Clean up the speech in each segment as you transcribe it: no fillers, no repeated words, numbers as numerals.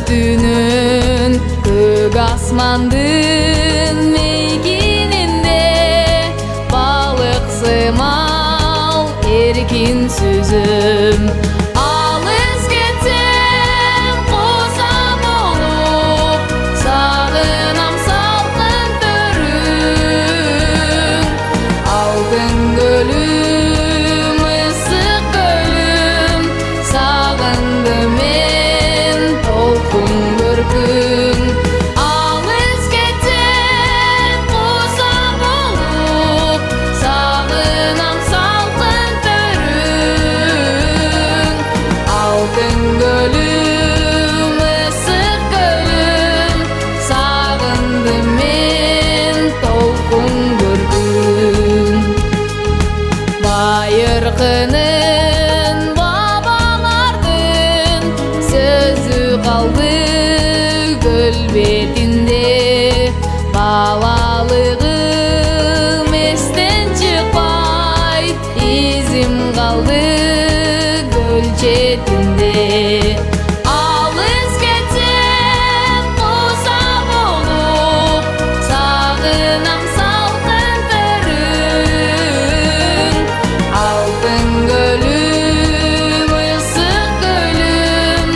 үстүнөн көк асмандын мейкининде балык сымал эркин сүзөм. Алыс кетсем куса болуп сагынам салкын төрүн. Алтын көлүм Ысык-Көлүм сагындым мен толкун көркүн. Алыс кетсем куса болуп сагынам салкын төрүн. Алтын көлүм Ысык-Көлүм сагындым мен толкун көркүн. Байыркынын бабалардын сөзү калды көл бетинде. Балалыгым эстен чыкпай, изим калды көл четинде. Алыс кетсем куса болуп сагынам салкын төрүн. Алтын көлүм Ысык-Көлүм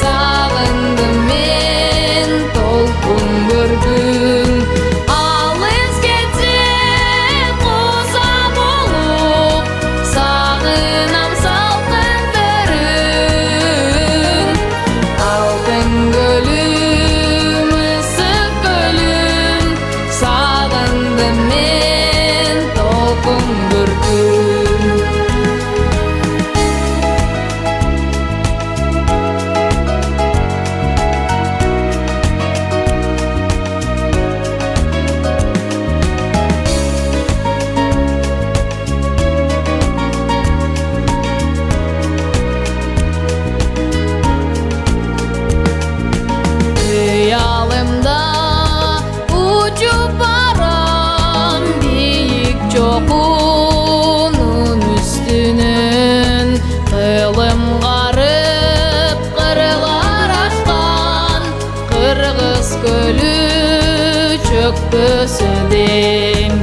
сагындым мен толкун көркүн. Алыс кетсем куса болуп сагынам салкын төрүн. Алтын көлүм Ысык-Көлүм сагындым мен толкун көркүн. Кыялымда учуп барам бийик чокунун үстүнөн. Кылым карып кырлар ачкан кыргыз көлү чөкпөсө дейм.